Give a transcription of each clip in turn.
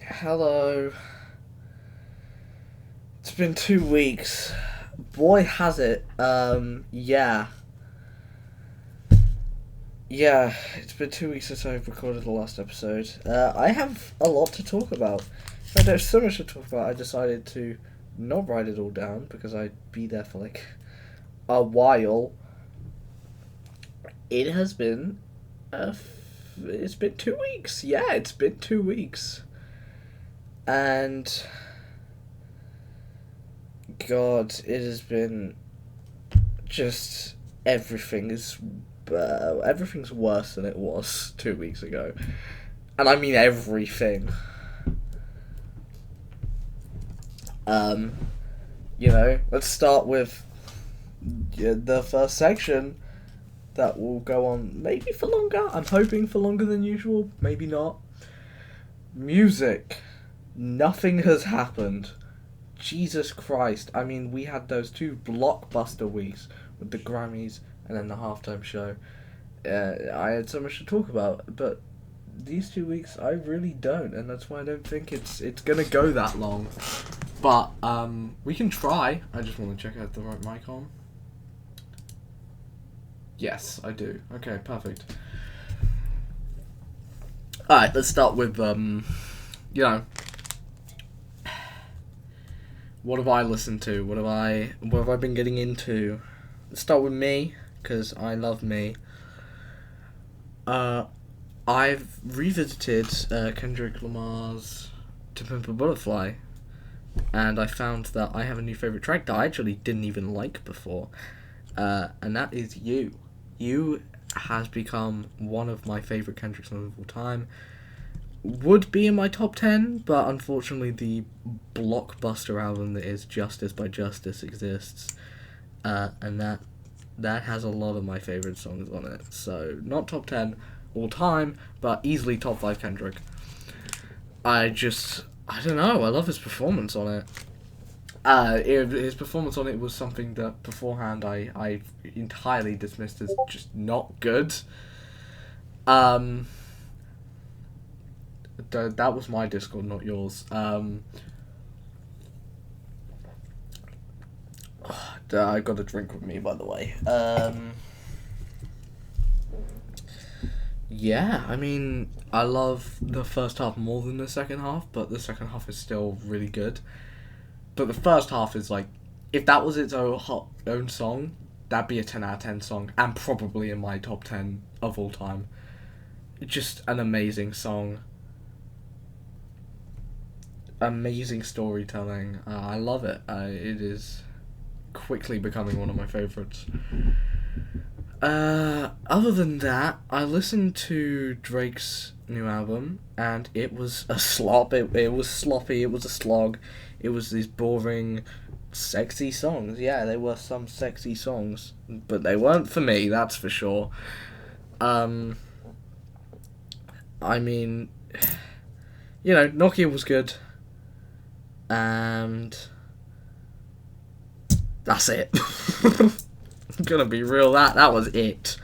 Hello. It's been 2 weeks. Boy, has it. Yeah. Yeah, it's been 2 weeks since I've recorded the last episode. I have a lot to talk about. In fact, there's so much to talk about, I decided to not write it all down because I'd be there for like a while. It has been. It's been 2 weeks. Yeah, it's been 2 weeks. And God, it has been just everything's worse than it was 2 weeks ago, and I mean everything. Um, let's start with the first section that will go on maybe for longer. I'm hoping for longer than usual. Maybe not. Music. Nothing has happened. Jesus Christ. I mean, we had those two blockbuster weeks with the Grammys and then the halftime show. I had so much to talk about, but these 2 weeks I really don't, and that's why I don't think it's gonna go that long. But we can try. I just want to check out the right mic on. Yes, I do. Okay, perfect. Alright, let's start with what have I listened to? What have I been getting into? Let's start with me, because I love me. I've revisited Kendrick Lamar's To Pimp a Butterfly, and I found that I have a new favourite track that I actually didn't even like before, and that is You. You has become one of my favourite Kendrick songs of all time. Would be in my top 10, but unfortunately the blockbuster album that is Justice by Justice exists, and that has a lot of my favourite songs on it. So, not top 10 all time, but easily top 5 Kendrick. I don't know, I love his performance on it. His performance on it was something that beforehand I entirely dismissed as just not good. That was my Discord, not yours. I got a drink with me, by the way. Yeah, I mean, I love the first half more than the second half, but the second half is still really good. But the first half is like, if that was its own song, that'd be a 10 out of 10 song, and probably in my top 10 of all time. Just an amazing song. Amazing storytelling. I love it. It is quickly becoming one of my favourites. Other than that, I listened to Drake's new album, and it was a slop. It was sloppy. It was a slog. It was these boring, sexy songs. Yeah, they were some sexy songs, but they weren't for me. That's for sure. I mean, Nokia was good. And that's it. I'm gonna be real, that was it.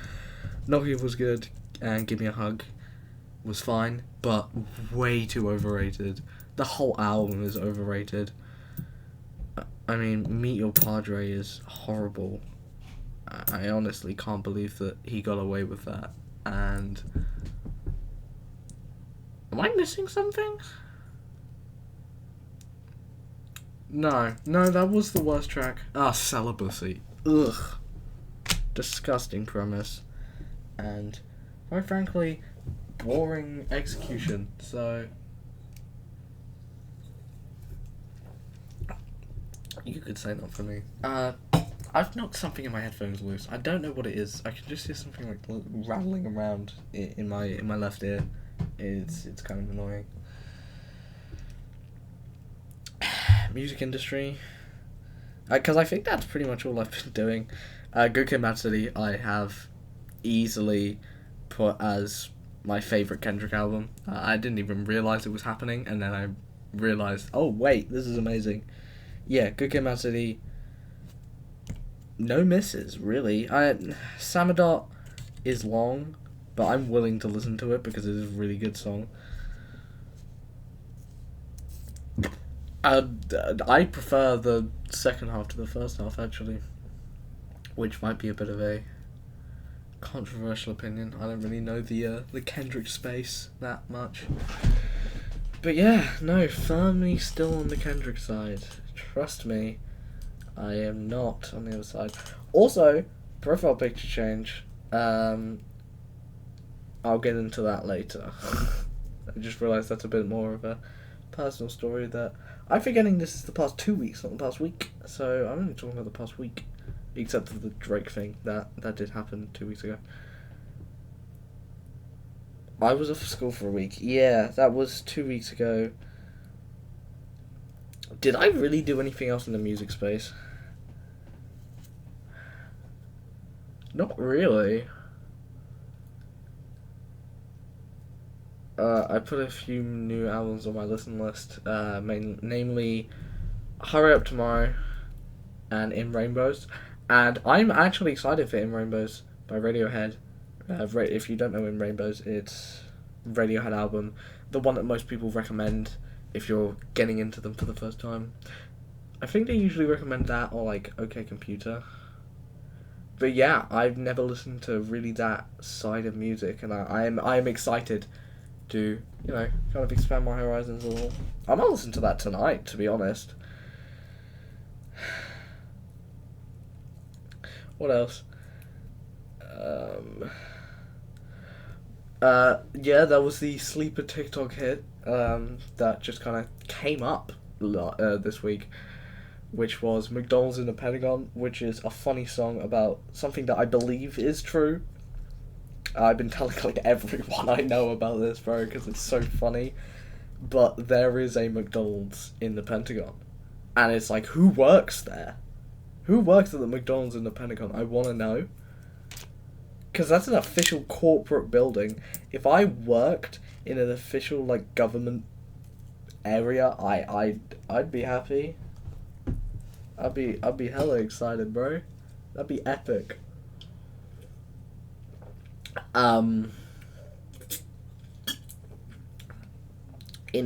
Nokia was good, and Give Me a Hug was fine, but way too overrated. The whole album is overrated. I mean, Meet Your Padre is horrible. I honestly can't believe that he got away with that. And am I missing something? No, that was the worst track. Celibacy. Ugh. Disgusting premise. And, quite frankly, boring execution. So, you could say that for me. I've knocked something in my headphones loose. I don't know what it is. I can just hear something like rattling around in my left ear. It's kind of annoying. Music industry, because I think that's pretty much all I've been doing. Good Kid, Mad City I have easily put as my favourite Kendrick album. I didn't even realise it was happening, and then I realised, oh wait, this is amazing. Yeah, Good Kid, Mad City, no misses, really. Samadot is long, but I'm willing to listen to it because it is a really good song. I prefer the second half to the first half, actually, which might be a bit of a controversial opinion. I don't really know the Kendrick space that much. But yeah, no, firmly still on the Kendrick side. Trust me, I am not on the other side. Also, profile picture change. I'll get into that later. I just realised that's a bit more of a personal story that I'm forgetting this is the past 2 weeks, not the past week. So I'm only talking about the past week, except for the Drake thing that did happen 2 weeks ago. I was off school for a week. Yeah, that was 2 weeks ago. Did I really do anything else in the music space? Not really. I put a few new albums on my listen list, namely Hurry Up Tomorrow and In Rainbows. And I'm actually excited for In Rainbows by Radiohead. If you don't know In Rainbows, it's Radiohead album, the one that most people recommend if you're getting into them for the first time. I think they usually recommend that or like OK Computer. But yeah, I've never listened to really that side of music, and I am excited to, kind of expand my horizons a little. I might listen to that tonight, to be honest. What else? Yeah, that was the sleeper TikTok hit that just kind of came up this week, which was McDonald's in the Pentagon, which is a funny song about something that I believe is true. I've been telling like everyone I know about this, bro, because it's so funny. But there is a McDonald's in the Pentagon, and it's like, who works there? Who works at the McDonald's in the Pentagon? I want to know. Because that's an official corporate building. If I worked in an official like government area, I'd be happy. I'd be hella excited, bro. That'd be epic. In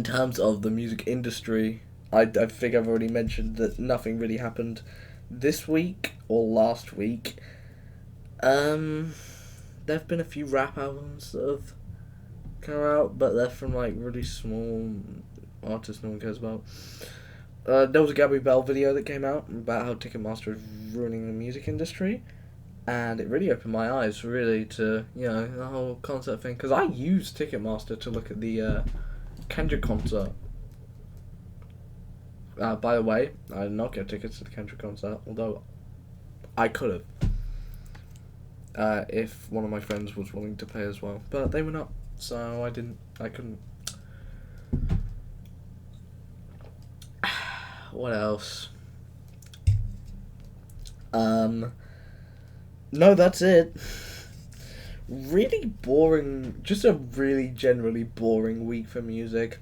terms of the music industry, I think I've already mentioned that nothing really happened this week or last week. There have been a few rap albums that have come out, but they're from like really small artists no one cares about. There was a Gabby Bell video that came out about how Ticketmaster is ruining the music industry, and it really opened my eyes really to the whole concert thing, because I used Ticketmaster to look at the Kendrick concert. By the way, I did not get tickets to the Kendrick concert, although I could have. If one of my friends was willing to pay as well. But they were not, so I couldn't. What else? No, that's it. Really boring, just a really generally boring week for music.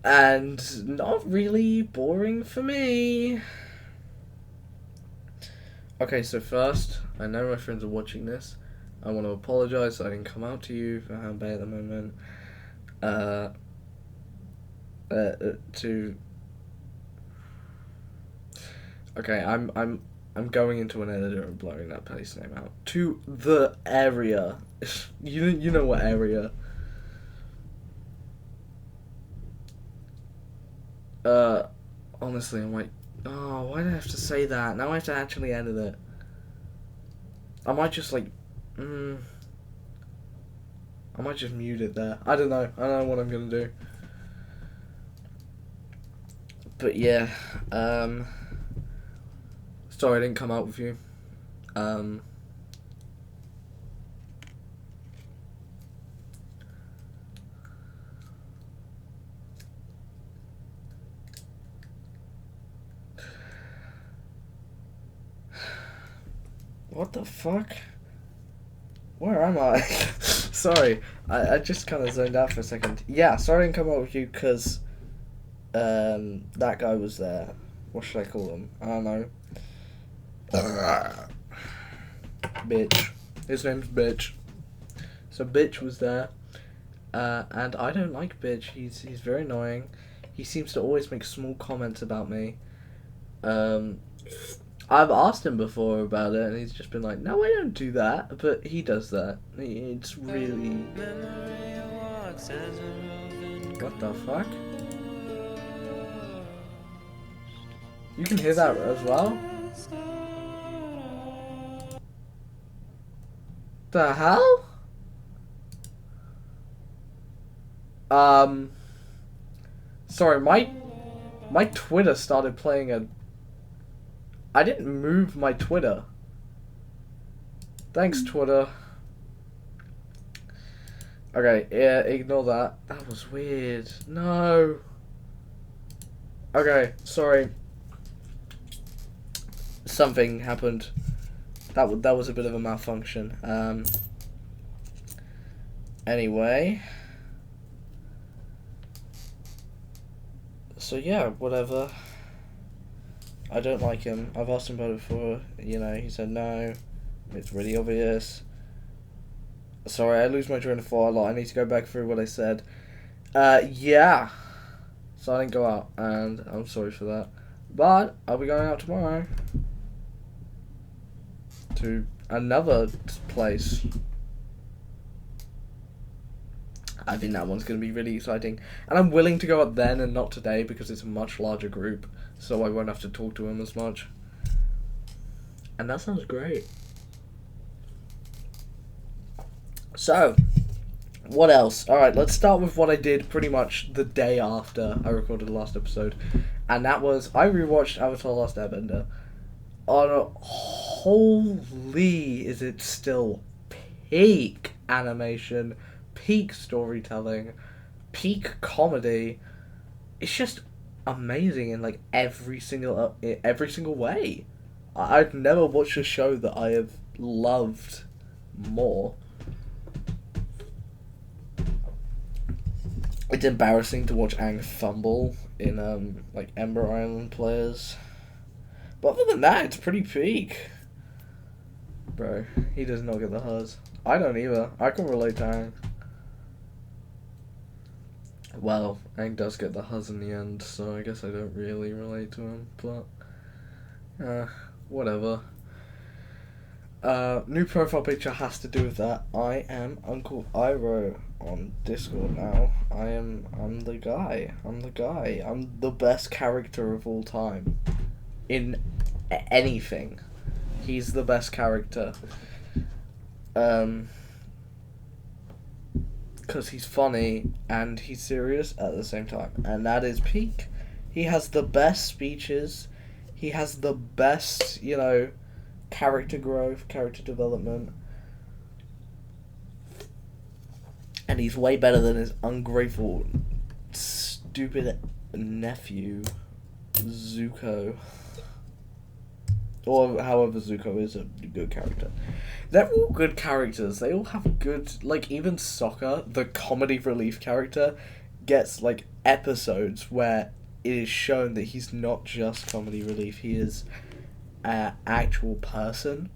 And not really boring for me. Okay, so first, I know my friends are watching this. I want to apologise that I didn't come out to you for how bad at the moment. Okay, I'm going into an editor and blurring that place name out. To the area. You know what area. Honestly, I'm like, oh, why do I have to say that? Now I have to actually edit it. I might just like, I might just mute it there. I don't know. I don't know what I'm gonna do. But yeah, sorry I didn't come out with you. What the fuck? Where am I? Sorry, I just kind of zoned out for a second. Yeah, sorry I didn't come out with you because that guy was there. What should I call him? I don't know. Bitch. His name's Bitch. So Bitch was there. And I don't like Bitch. He's very annoying. he seems to always make small comments about me. I've asked him before about it, and he's just been like, "No, I don't do that." But he does that. It's really. What the fuck? You can hear that as well? The hell? Sorry, my Twitter started playing a... I didn't move my Twitter. Thanks, Twitter. Okay, yeah, ignore that. That was weird. No. Okay, sorry. Something happened. That was a bit of a malfunction. Anyway. So yeah, whatever. I don't like him. I've asked him about it before. You know, he said no. It's really obvious. Sorry, I lose my train of thought a lot. I need to go back through what I said. Yeah. So I didn't go out, and I'm sorry for that. But I'll be going out tomorrow to another place. I think that one's going to be really exciting. And I'm willing to go out then and not today because it's a much larger group. So I won't have to talk to him as much. And that sounds great. So, what else? Alright, let's start with what I did pretty much the day after I recorded the last episode. And that was, I rewatched Avatar: Last Airbender. Oh, holy, is it still peak animation, peak storytelling, peak comedy. It's just amazing in like every single way. I've never watched a show that I have loved more. It's embarrassing to watch Aang fumble in like Ember Island Players. But other than that, it's pretty peak. Bro, he does not get the huzz. I don't either. I can relate to Aang. Well, Aang does get the huzz in the end, so I guess I don't really relate to him, but... whatever. New profile picture has to do with that. I am Uncle Iroh on Discord now. I'm the guy. I'm the best character of all time. In anything. He's the best character. Because he's funny and he's serious at the same time. And that is peak. He has the best speeches. He has the best, you know, character growth, character development. And he's way better than his ungrateful, stupid nephew, Zuko. Or however Zuko is a good character. They're all good characters. They all have good... Like, even Sokka, the comedy relief character, gets, like, episodes where it is shown that he's not just comedy relief. He is an actual person.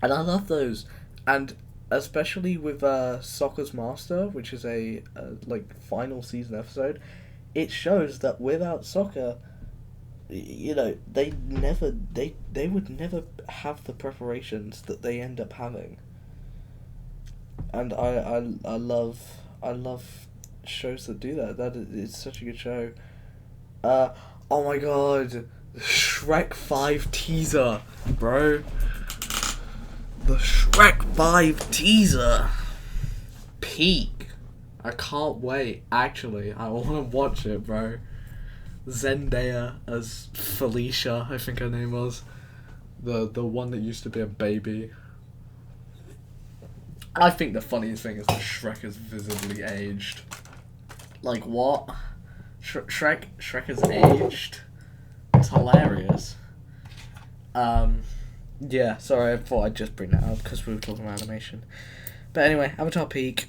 And I love those. And especially with Sokka's Master, which is a like, final season episode, it shows that without Sokka... You know, they would never have the preparations that they end up having. And I love shows that do that. It's such a good show. Oh my god, Shrek 5 teaser, bro. The Shrek 5 teaser. Peak. I can't wait. Actually, I want to watch it, bro. Zendaya as Felicia, I think her name was. The one that used to be a baby. I think the funniest thing is that Shrek is visibly aged. Like, what? Shrek is aged? It's hilarious. Yeah, sorry, I thought I'd just bring that up because we were talking about animation. But anyway, Avatar peak.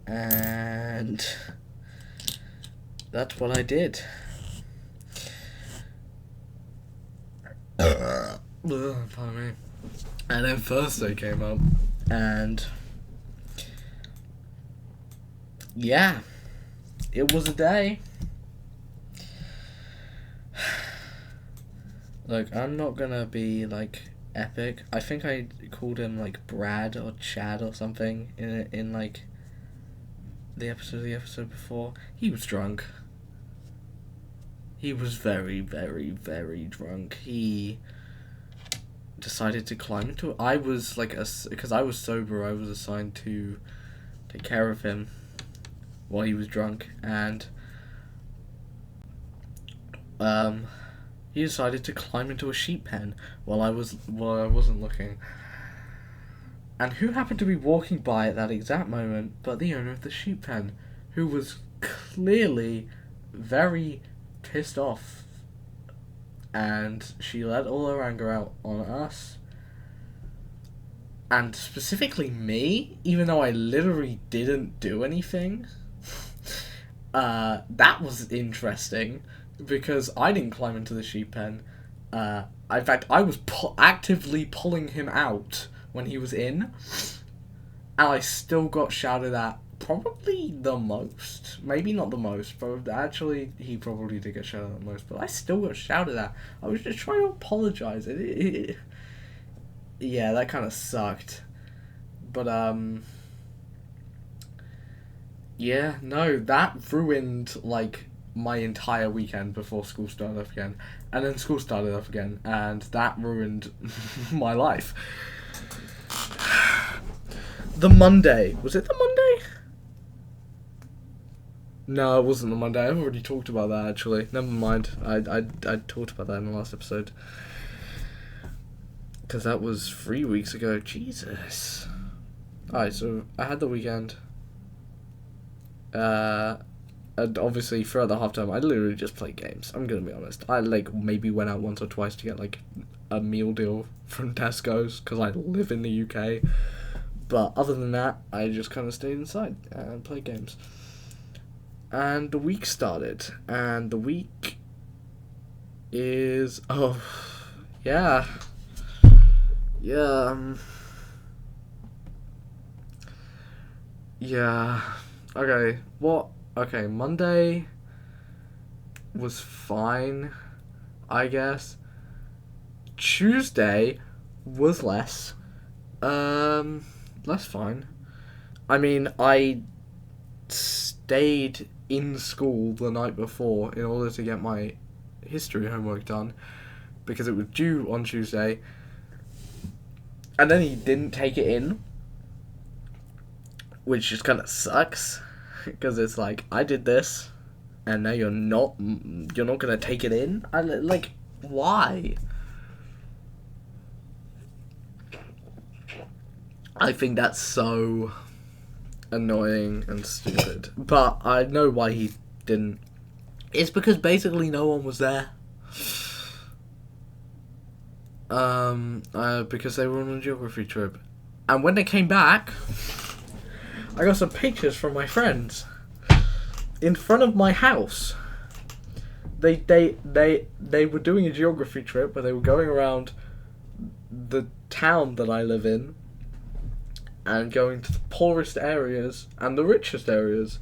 And that's what I did. Pardon me. And then Thursday came up, and yeah, it was a day. Look, I'm not gonna be like epic. I think I called him like Brad or Chad or something in like the episode before. He was drunk. He was very, very, very drunk. He decided to climb into it. I was like because I was sober. I was assigned to take care of him while he was drunk, and he decided to climb into a sheep pen while I wasn't looking. And who happened to be walking by at that exact moment but the owner of the sheep pen, who was clearly very pissed off, and she let all her anger out on us, and specifically me, even though I literally didn't do anything. That was interesting, because I didn't climb into the sheep pen. In fact, I was actively pulling him out when he was in, and I still got shouted at probably the most. Maybe not the most, but actually he probably did get shouted at the most, but I still got shouted at. I was just trying to apologize. Yeah, that kind of sucked. But, yeah, no, that ruined, like, my entire weekend before school started up again. And then school started up again, and that ruined my life. The Monday. Was it the Monday? No, it wasn't the Monday. I've already talked about that, actually. Never mind. I talked about that in the last episode. Because that was 3 weeks ago. Jesus. Alright, so I had the weekend. And obviously throughout the half time I literally just played games. I'm gonna be honest. I like maybe went out once or twice to get like a meal deal from Tesco's because I live in the UK. But other than that, I just kind of stayed inside and played games. And the week started, and the week is yeah. Okay, what? Okay, Monday was fine, I guess. Tuesday was less fine. I mean, I stayed in school the night before in order to get my history homework done because it was due on Tuesday, and then he didn't take it in, which just kind of sucks. Because it's like, I did this, and now you're not gonna take it in? Like, why? I think that's so annoying and stupid. But I know why he didn't. It's because basically no one was there. Because they were on a geography trip. And when they came back, I got some pictures from my friends in front of my house. They were doing a geography trip where they were going around the town that I live in and going to the poorest areas and the richest areas.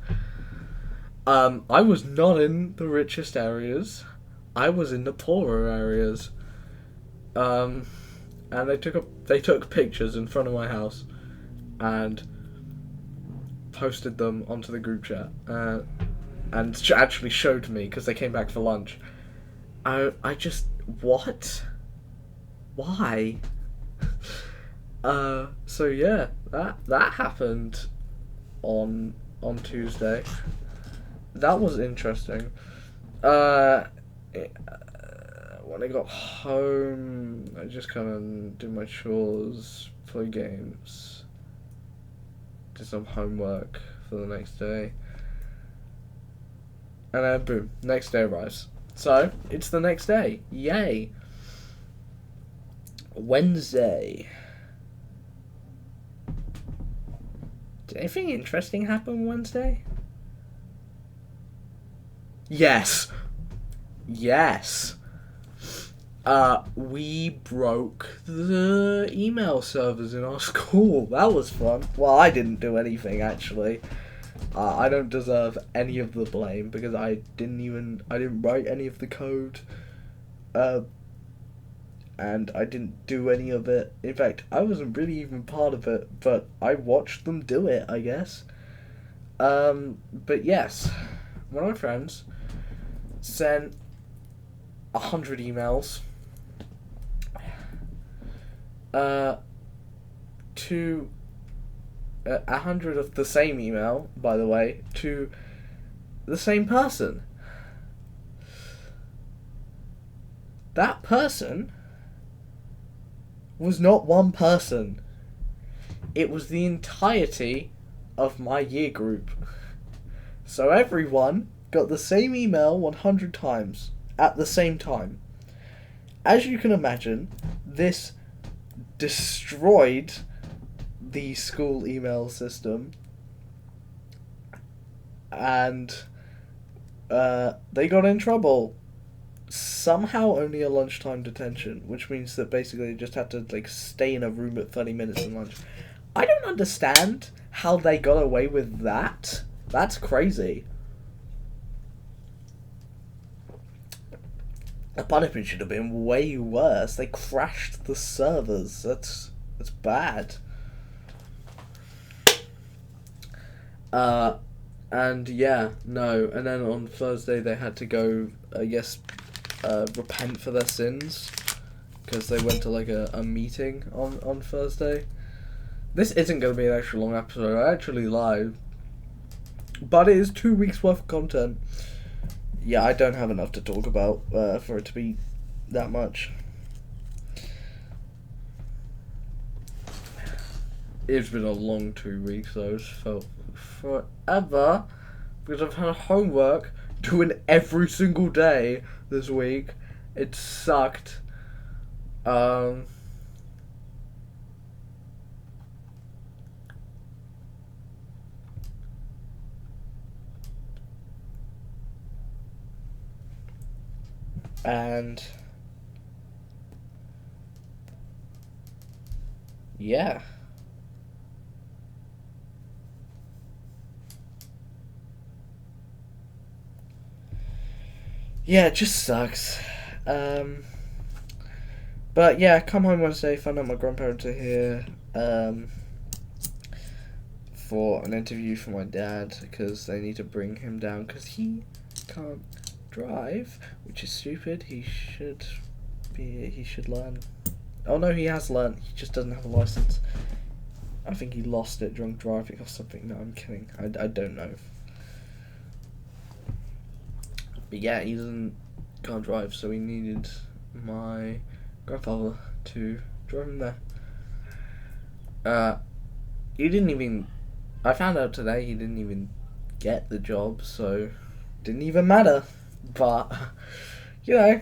I was not in the richest areas. I was in the poorer areas. And they took pictures in front of my house and posted them onto the group chat, and actually showed me because they came back for lunch. I just, what? Why? So yeah, that happened on Tuesday. That was interesting. When I got home, I just kind of did my chores, play games, did some homework for the next day, and then boom, next day arrives. So, it's the next day. Yay! Wednesday. Did anything interesting happen Wednesday? Yes! We broke the email servers in our school. That was fun. Well, I didn't do anything, actually. I don't deserve any of the blame because I didn't write any of the code. and I didn't do any of it. In fact, I wasn't really even part of it, but I watched them do it, I guess. But yes, one of my friends sent 100 emails to 100 of the same email, by the way, to the same person. That person was not one person. It was the entirety of my year group. So everyone got the same email 100 times at the same time. As you can imagine, this destroyed the school email system, and they got in trouble. Somehow only a lunchtime detention, which means that basically they just had to stay in a room at 30 minutes in lunch. I don't understand how they got away with that. That's crazy. The punishment should have been way worse. They crashed the servers. That's bad. And yeah, no. And then on Thursday they had to go, I guess, repent for their sins, because they went to a meeting on Thursday. This isn't going to be an extra long episode. I actually lied, but it is 2 weeks worth of content. Yeah, I don't have enough to talk about for it to be that much. It's been a long 2 weeks though. It's felt forever because I've had homework doing every single day this week. It sucked. And yeah. Yeah, it just sucks. But yeah, come home Wednesday, found out my grandparents are here, for an interview for my dad, because they need to bring him down, because he can't drive, which is stupid. He should learn. Oh no, he has learned, he just doesn't have a license. I think he lost it drunk driving or something. No, I'm kidding. I don't know. But yeah, he can't drive, so he needed my grandfather to drive him there. He didn't even... I found out today he didn't even get the job, so didn't even matter. But, you know,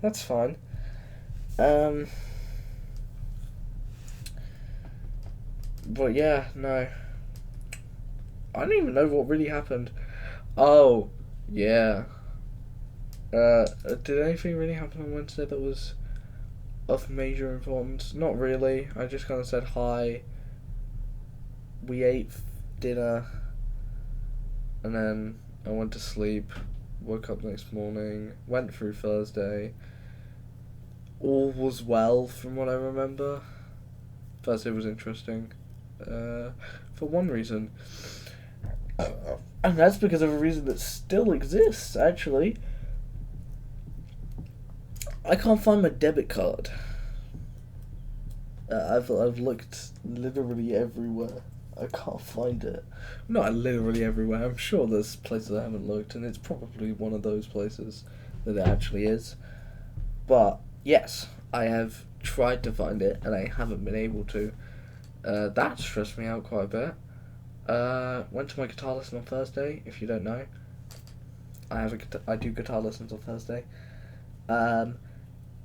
that's fine. But yeah, no. I don't even know what really happened. Oh, yeah. Did anything really happen on Wednesday that was of major importance? Not really. I just kind of said hi. We ate dinner. And then I went to sleep. Woke up next morning. Went through Thursday. All was well from what I remember. Thursday was interesting. For one reason. And that's because of a reason that still exists, actually. I can't find my debit card. I've looked literally everywhere. I can't find it. Not literally everywhere. I'm sure there's places I haven't looked, and it's probably one of those places that it actually is. But yes, I have tried to find it, and I haven't been able to. That stressed me out quite a bit. Went to my guitar lesson on Thursday. If you don't know, I do guitar lessons on Thursday.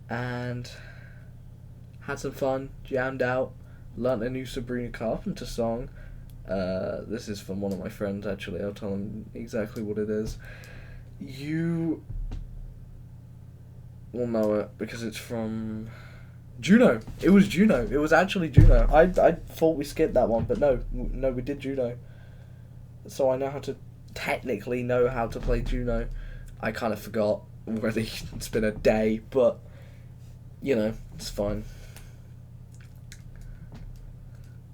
And had some fun, jammed out, learnt a new Sabrina Carpenter song. This is from one of my friends, actually. I'll tell him exactly what it is. You will know it because it's from Juno. It was Juno. It was actually Juno. I thought we skipped that one, but no, we did Juno. So I know how to technically know how to play Juno. I kind of forgot already. It's been a day, but it's fine.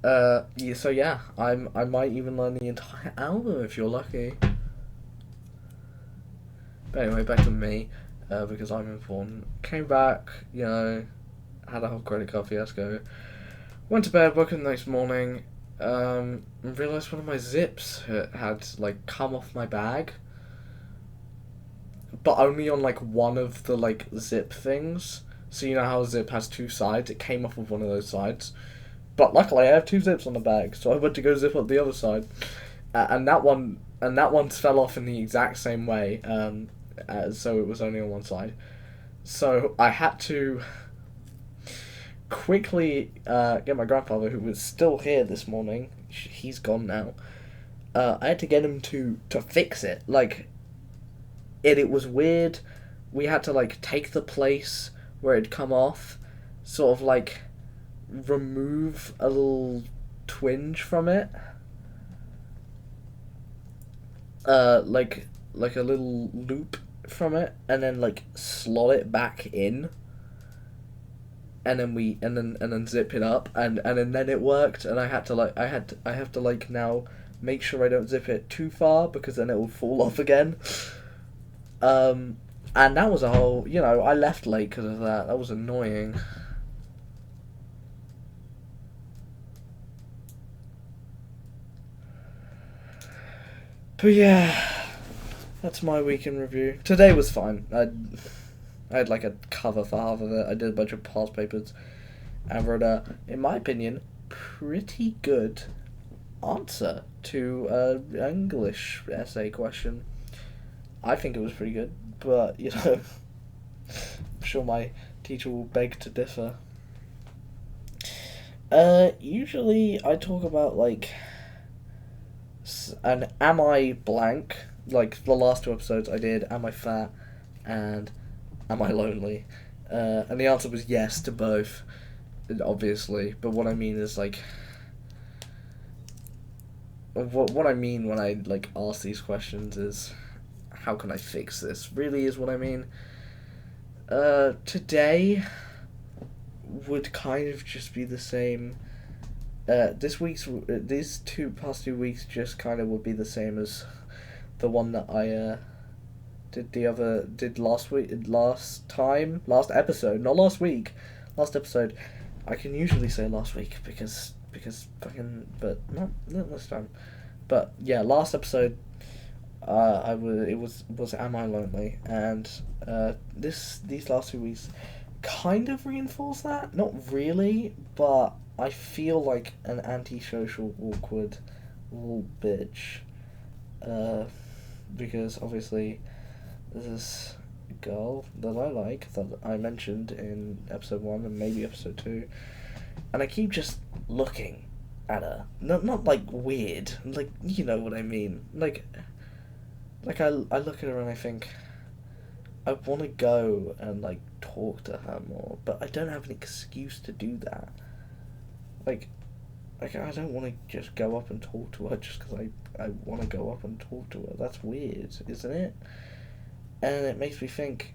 Yeah, so yeah, I might even learn the entire album if you're lucky. But anyway, back to me, because I'm important. Came back, had a whole credit card fiasco. Went to bed, woke up the next morning, and realised one of my zips had, like, come off my bag. But only on, like, one of the, like, zip things. So you know how a zip has two sides? It came off of one of those sides. But luckily I have two zips on the bag, so I went to go zip up the other side. And that one fell off in the exact same way, so it was only on one side. So I had to quickly get my grandfather, who was still here this morning. He's gone now. I had to get him to fix it. Like, it was weird. We had to, like, take the place where it'd come off, sort of, like, remove a little twinge from it. Like a little loop from it, and then, like, slot it back in. And then zip it up, and then it worked, and I have to like now make sure I don't zip it too far, because then it will fall off again. And that was a whole, I left late because of that. That was annoying. But yeah, that's my week in review. Today was fine. I had like a cover for half of it. I did a bunch of past papers and wrote a, in my opinion, pretty good answer to an English essay question. I think it was pretty good, but, I'm sure my teacher will beg to differ. Usually I talk about, like, an am I blank, like the last two episodes I did, am I fat, and am I lonely? And the answer was yes to both, obviously. But what I mean is, like, what I mean when I, like, ask these questions is, how can I fix this? Really is what I mean. Today would kind of just be the same. These past 2 weeks just kind of would be the same as the one that I did last episode, not last week, last episode. I can usually say last week because fucking, but not this time. But yeah, last episode, it was Am I Lonely, and these last 2 weeks kind of reinforce that. Not really, but I feel like an antisocial, awkward little bitch, because obviously there's this girl that I like, that I mentioned in episode 1 and maybe episode 2, and I keep just looking at her. Not like weird, like, you know what I mean. Like I look at her and I think, I want to go and, like, talk to her more, but I don't have an excuse to do that. Like I don't want to just go up and talk to her just because I want to go up and talk to her. That's weird, isn't it? And it makes me think,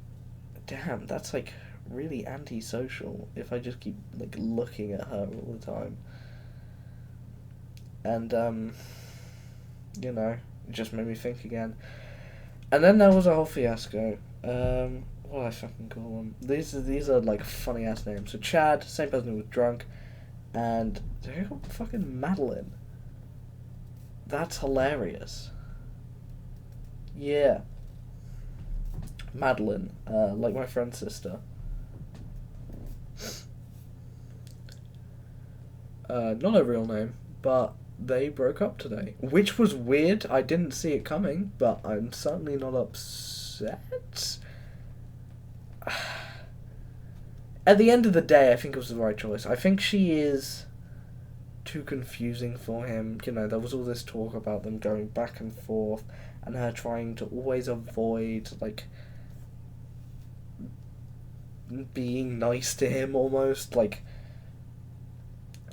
damn, that's, like, really antisocial if I just keep, like, looking at her all the time. And, it just made me think again. And then there was a whole fiasco. What do I fucking call them? These are like, funny ass names. So Chad, same person who was drunk, and they're called fucking Madeline. That's hilarious. Yeah. Madeline, like my friend's sister. Not a real name, but they broke up today, which was weird. I didn't see it coming, but I'm certainly not upset. At the end of the day, I think it was the right choice. I think she is too confusing for him. There was all this talk about them going back and forth, and her trying to always avoid, like, being nice to him, almost. Like,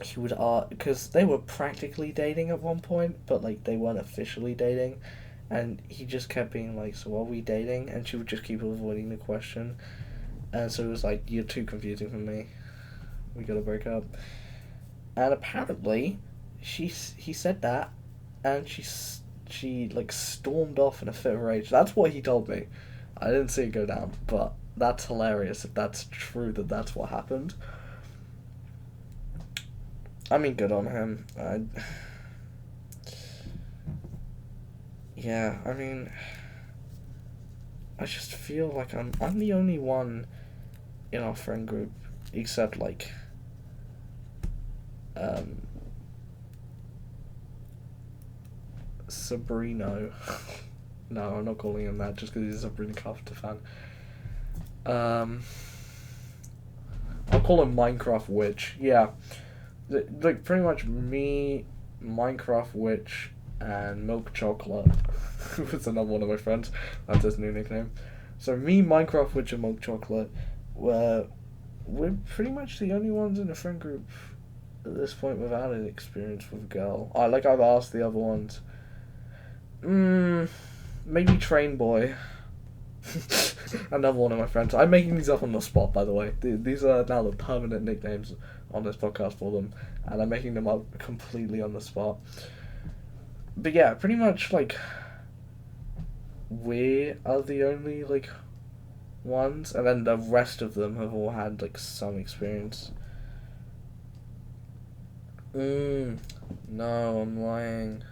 he would because they were practically dating at one point, but, like, they weren't officially dating, and he just kept being like, so are we dating? And she would just keep avoiding the question. And so it was like, you're too confusing for me. We gotta break up. And apparently, he said that, and she like stormed off in a fit of rage. That's what he told me. I didn't see it go down, but that's hilarious if that's true that that's what happened. I mean, good on him. Yeah, I mean, I just feel like I'm the only one in our friend group, except like, Sabrino. No, I'm not calling him that just because he's a Sabrina Carpenter fan. I'll call him Minecraft Witch. Yeah, like pretty much me, Minecraft Witch, and Milk Chocolate. Who was another one of my friends. That's his new nickname. So me, Minecraft Witch, and Milk Chocolate, we're pretty much the only ones in the friend group at this point without an experience with a girl. Like I've asked the other ones. Maybe Train Boy. Another one of my friends. I'm making these up on the spot, by the way. These are now the permanent nicknames on this podcast for them, and I'm making them up completely on the spot. But yeah, pretty much like we are the only like ones, and then the rest of them have all had like some experience. No, I'm lying.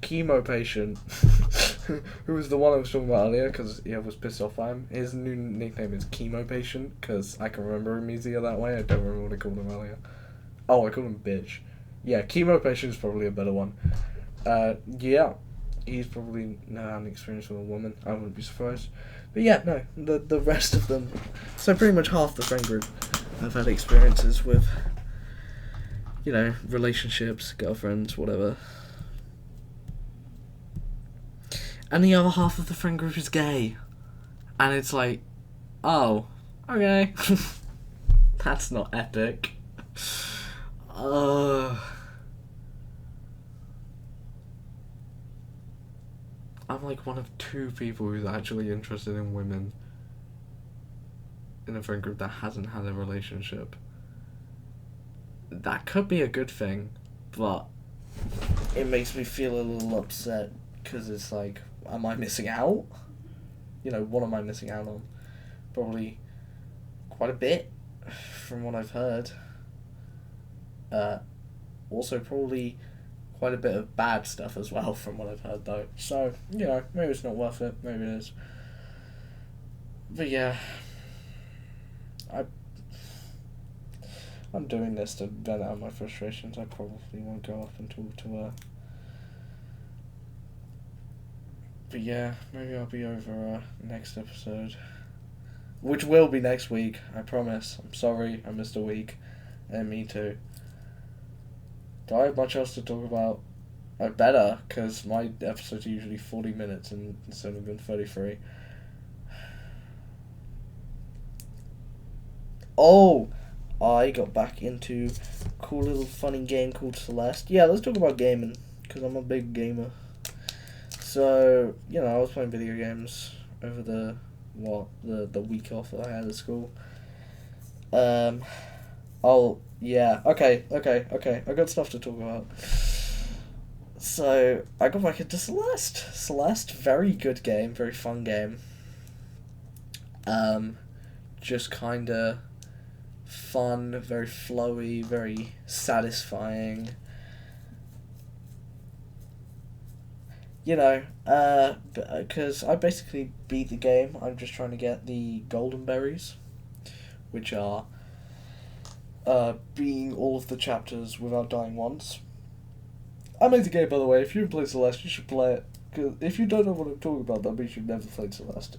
Chemo patient, who was the one I was talking about earlier, because I was pissed off by him. His new nickname is Chemo Patient, because I can remember him easier that way. I don't remember what I called him earlier. Oh, I called him Bitch. Yeah, Chemo Patient is probably a better one. Yeah, he's probably never had an experience with a woman. I wouldn't be surprised. But yeah, no, the rest of them, so pretty much half the friend group have had experiences with, relationships, girlfriends, whatever. And the other half of the friend group is gay. And it's like, oh, okay. That's not epic. I'm like one of two people who's actually interested in women in a friend group that hasn't had a relationship. That could be a good thing, but it makes me feel a little upset, because it's like, am I missing out? What am I missing out on? Probably quite a bit, from what I've heard. Also probably quite a bit of bad stuff as well, from what I've heard, though. So, maybe it's not worth it, maybe it is. But yeah, I'm doing this to vent out my frustrations. I probably won't go up and talk to her. But yeah, maybe I'll be over next episode. Which will be next week, I promise. I'm sorry, I missed a week. And me too. Do I have much else to talk about? I better, because my episodes are usually 40 minutes and it's only been 33. Oh! I got back into a cool little funny game called Celeste. Yeah, let's talk about gaming, because I'm a big gamer. So, I was playing video games over the week off that I had at school. Oh, yeah, okay, I got stuff to talk about. So, I got back into Celeste. Celeste, very good game, very fun game. Just kinda fun, very flowy, very satisfying. Because I basically beat the game. I'm just trying to get the golden berries, which are beating all of the chapters without dying once. I made the game, by the way. If you haven't played Celeste, you should play it. Because if you don't know what I'm talking about, that means you've never played Celeste.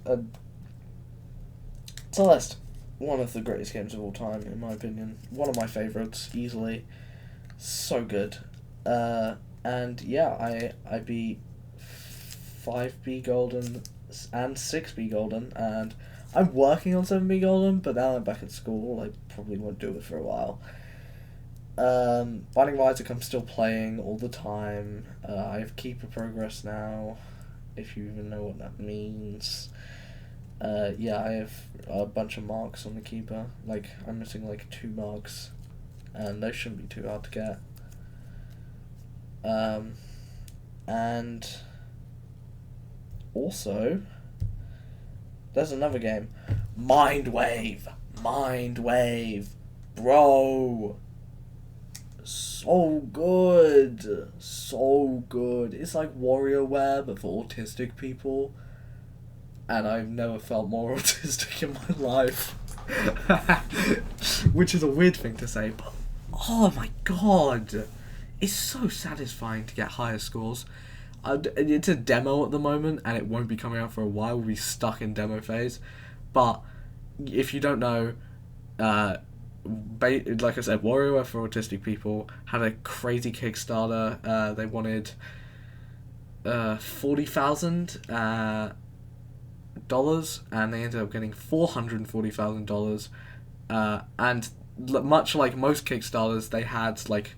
Celeste, one of the greatest games of all time, in my opinion. One of my favourites, easily. So good. And yeah, I beat 5B Golden and 6B Golden, and I'm working on 7B Golden, but now I'm back at school, I probably won't do it for a while. Binding of Isaac I'm still playing all the time. I have Keeper Progress now, if you even know what that means. Yeah, I have a bunch of marks on the keeper. Like, I'm missing like 2 marks, and those shouldn't be too hard to get. And also, there's another game, Mind Wave, bro. So good. It's like WarioWare but for autistic people, and I've never felt more autistic in my life. Which is a weird thing to say, but oh my god, it's so satisfying to get higher scores. It's a demo at the moment, and it won't be coming out for a while. We'll be stuck in demo phase. But if you don't know, like I said, WarioWare for autistic people had a crazy Kickstarter. They wanted $40,000, and they ended up getting $440,000. And much like most Kickstarters, they had like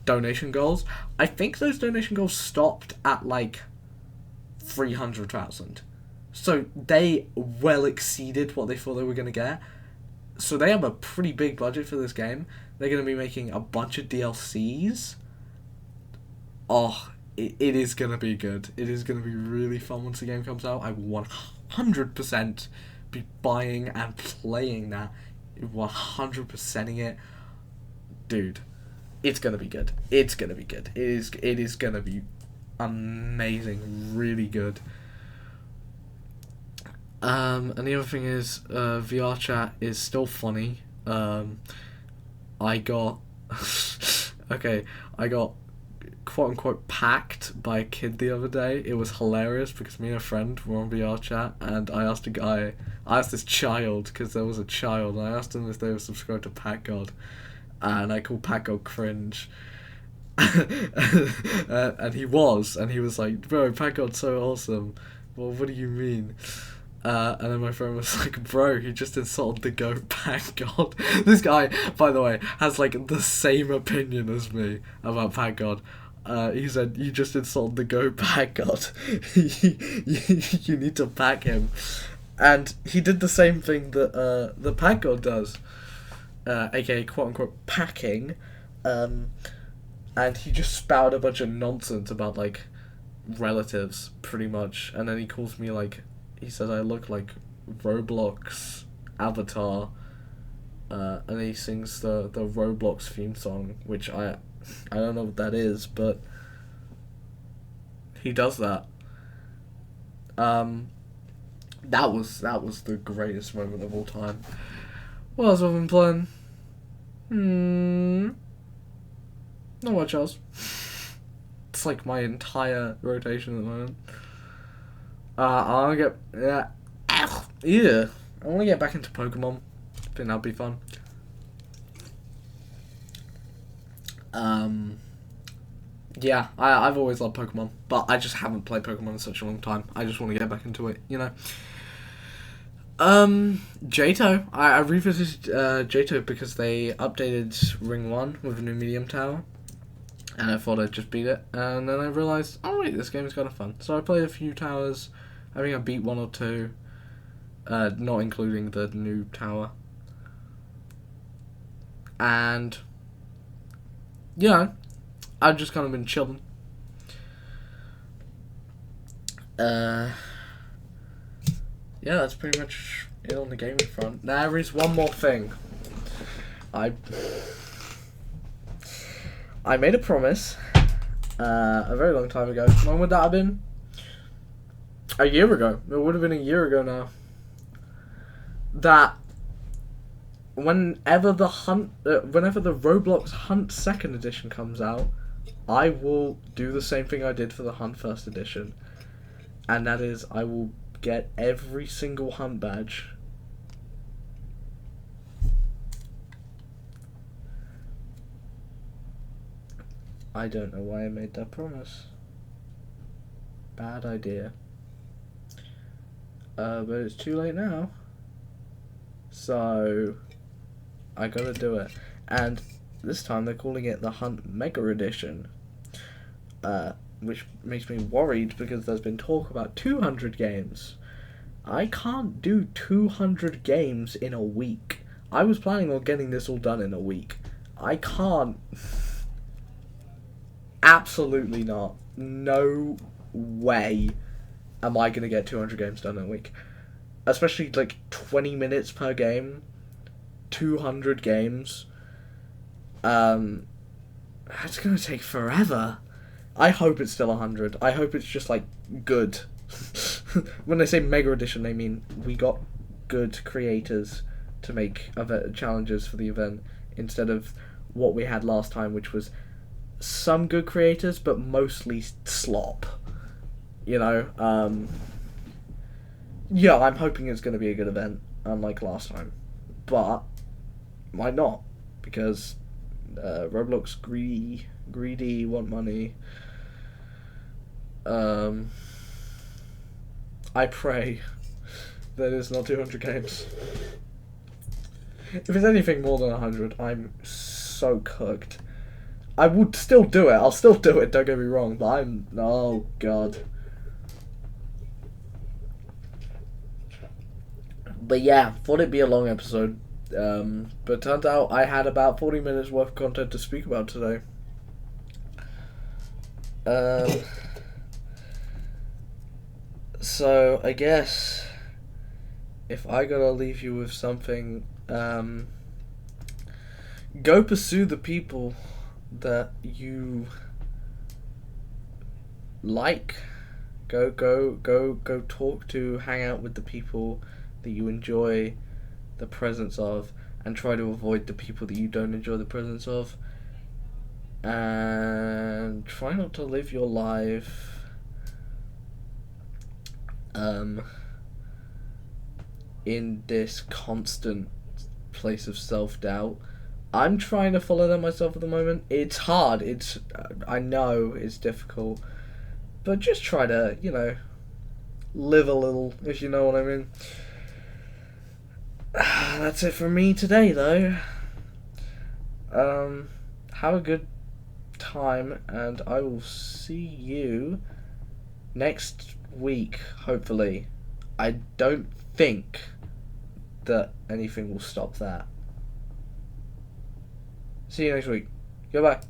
donation goals. I think those donation goals stopped at like 300,000. So they well exceeded what they thought they were going to get. So they have a pretty big budget for this game. They're going to be making a bunch of DLCs. Oh, it is going to be good. It is going to be really fun once the game comes out. I will 100% be buying and playing that. 100%ing it. Dude, it's going to be good. It is going to be amazing. Really good. And the other thing is, VR chat is still funny. I got quote unquote packed by a kid the other day. It was hilarious because me and a friend were on VR chat, and I asked this child, because there was a child, and I asked him if they were subscribed to Pat God, and I called Pat God cringe. And he was like, bro, Pat God's so awesome. Well, what do you mean? And then my friend was like, bro, he just insulted the goat Pat God. This guy, by the way, has like the same opinion as me about Pat God. He said, you just insulted the goat Pat God. You need to pack him. And he did the same thing that the Pat God does, aka quote unquote packing. And he just spouted a bunch of nonsense about like relatives, pretty much. And then he calls me like, he says I look like Roblox Avatar, and he sings the Roblox theme song, which I don't know what that is, but he does that. That was the greatest moment of all time. What else have I been playing? Not much else. It's like my entire rotation at the moment. I want to get I want to get back into Pokemon. I think that'll be fun. Yeah, I've always loved Pokemon, but I just haven't played Pokemon in such a long time. I just want to get back into it, you know. Johto. I revisited Johto because they updated Ring 1 with a new medium tower, and I thought I'd just beat it, and then I realised, oh wait, this game is kind of fun. So I played a few towers. I think I beat 1 or 2, not including the new tower. And yeah, I've just kind of been chilling. Yeah, that's pretty much it on the gaming front. There is one more thing. I made a promise a very long time ago. When would that have been? A year ago. It would have been a year ago now. That whenever the Roblox Hunt 2nd edition comes out, I will do the same thing I did for the Hunt 1st edition. And that is, I will get every single Hunt badge. I don't know why I made that promise. Bad idea. But it's too late now. So I gotta do it. And this time they're calling it the Hunt Mega Edition. which makes me worried because there's been talk about 200 games. I can't do 200 games in a week. I was planning on getting this all done in a week. I can't. Absolutely not. No way am I going to get 200 games done in a week. Especially like 20 minutes per game. 200 games. That's going to take forever. I hope it's still 100. I hope it's just like good. When they say Mega Edition, they mean we got good creators to make challenges for the event instead of what we had last time, which was some good creators but mostly slop. You know, yeah, I'm hoping it's going to be a good event, unlike last time, but might not because Roblox greedy, want money. I pray that it's not 200 games. If it's anything more than 100, I'm so cooked. I would still do it. I'll still do it, don't get me wrong, but oh god. But yeah, thought it'd be a long episode. But turns out I had about 40 minutes worth of content to speak about today. So I guess if I gotta leave you with something, go pursue the people that you like. Go talk to, hang out with the people that you enjoy the presence of, and try to avoid the people that you don't enjoy the presence of. And try not to live your life in this constant place of self-doubt. I'm trying to follow that myself at the moment. It's hard. I know it's difficult, but just try to, live a little, if you know what I mean. That's it for me today, though. Have a good time, and I will see you next week, hopefully. I don't think that anything will stop that. See you next week. Goodbye.